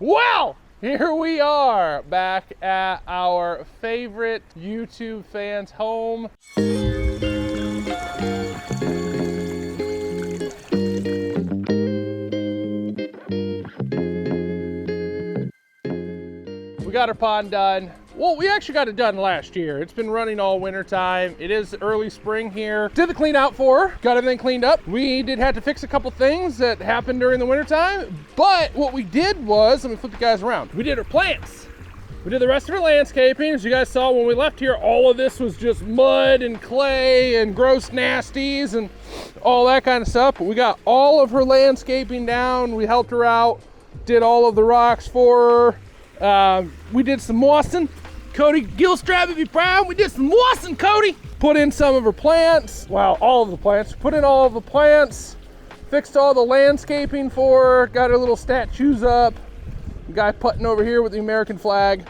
Well, here we are back at our favorite YouTube fans' home. We got our pond done. Well, we actually got it done last year. It's been running all winter time. It is early spring here. Did the clean out for her, got everything cleaned up. We did have to fix a couple things that happened during the winter time, but what we did was, let me flip you guys around. We did her plants. We did the rest of her landscaping. As you guys saw when we left here, all of this was just mud and clay and gross nasties and all that kind of stuff. But we got all of her landscaping down. We helped her out, did all of the rocks for her. We did some mossing. Cody Gilstrap would be proud. We did some mossing, Cody. Put in some of her plants. Wow, all of the plants. Put in all of the plants. Fixed all the landscaping for her. Got her little statues up. Guy putting over here with the American flag.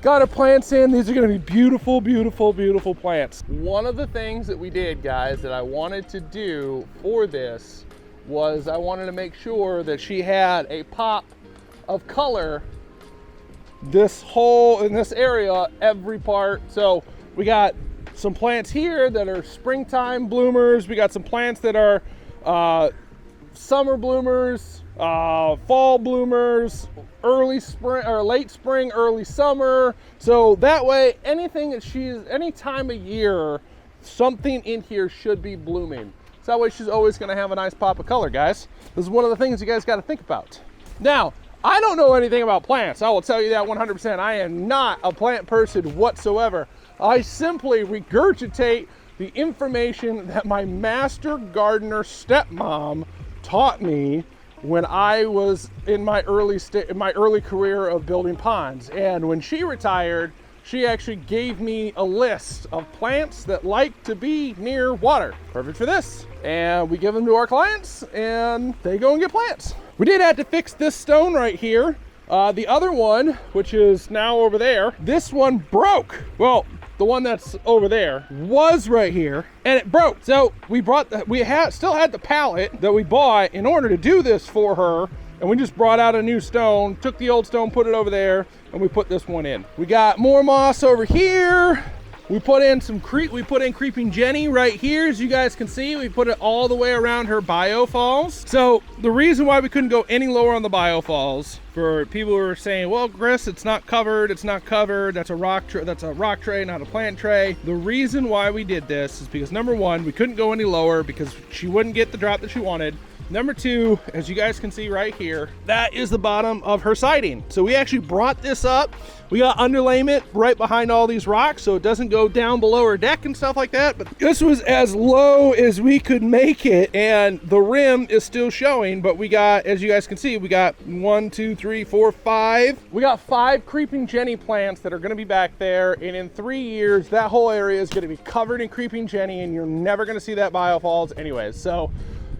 Got her plants in. These are gonna be beautiful, beautiful, beautiful plants. One of the things that we did, guys, that I wanted to do for this was I wanted to make sure that she had a pop of color this whole in this area, every part. So we got some plants here that are springtime bloomers. We got some plants that are summer bloomers, fall bloomers, early spring or late spring, early summer. So that way, anything that any time of year, something in here should be blooming. So that way she's always gonna have a nice pop of color, guys. This is one of the things you guys gotta think about. Now, I don't know anything about plants. I will tell you that 100%. I am not a plant person whatsoever. I simply regurgitate the information that my master gardener stepmom taught me when I was in my early career of building ponds. And when she retired, she actually gave me a list of plants that like to be near water. Perfect for this. And we give them to our clients and they go and get plants. We did have to fix this stone right here. The other one, which is now over there, this one broke. Well, the one that's over there was right here and it broke. So we still had the pallet that we bought in order to do this for her. And we just brought out a new stone, took the old stone, put it over there, and we put this one in. We got more moss over here. We put in creeping Jenny right here. As you guys can see, we put it all the way around her biofalls. So the reason why we couldn't go any lower on the biofalls, for people who are saying, well, Chris, it's not covered, that's a rock tray, not a plant tray. The reason why we did this is because number one, we couldn't go any lower because she wouldn't get the drop that she wanted. Number two, as you guys can see right here, that is the bottom of her siding. So we actually brought this up. We got underlayment right behind all these rocks so it doesn't go down below her deck and stuff like that. But this was as low as we could make it and the rim is still showing, but we got, as you guys can see, we got 1, 2, 3, 4, 5. We got 5 creeping Jenny plants that are gonna be back there, and in 3 years, that whole area is gonna be covered in creeping Jenny and you're never gonna see that biofalls anyways. So,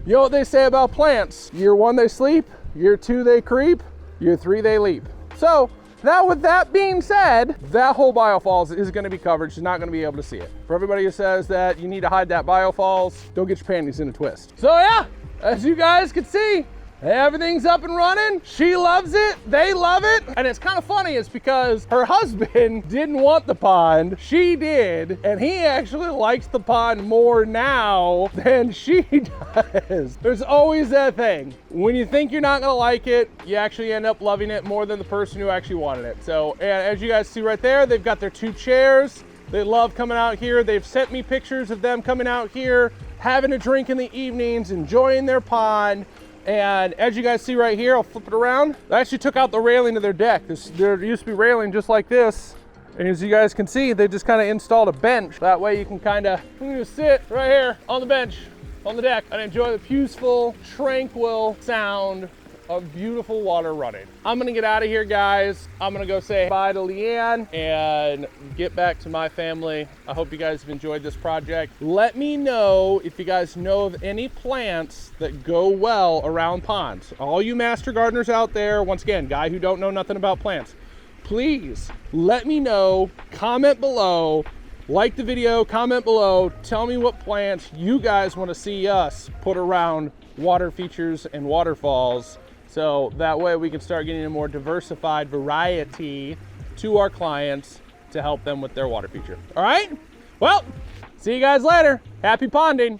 you know what they say about plants? Year 1, they sleep. Year 2, they creep. Year 3, they leap. So now with that being said, that whole biofalls is gonna be covered. She's not gonna be able to see it. For everybody who says that you need to hide that biofalls, don't get your panties in a twist. So yeah, as you guys can see, everything's up and running. She loves it, they love it. And it's kind of funny, it's because her husband didn't want the pond, she did, and he actually likes the pond more now than she does. There's always that thing. When you think you're not gonna like it, you actually end up loving it more than the person who actually wanted it. So, and as you guys see right there, they've got their 2 chairs. They love coming out here. They've sent me pictures of them coming out here, having a drink in the evenings, enjoying their pond. And as you guys see right here, I'll flip it around. I actually took out the railing of their deck. There used to be railing just like this. And as you guys can see, they just kind of installed a bench. That way you can kind of sit right here on the bench, on the deck, and enjoy the peaceful, tranquil sound of beautiful water running. I'm gonna get out of here, guys. I'm gonna go say bye to Leanne and get back to my family. I hope you guys have enjoyed this project. Let me know if you guys know of any plants that go well around ponds. All you master gardeners out there, once again, guy who don't know nothing about plants, please let me know, comment below, like the video, comment below, tell me what plants you guys wanna see us put around water features and waterfalls, So that way we can start getting a more diversified variety to our clients to help them with their water feature. All right, well, see you guys later. Happy ponding.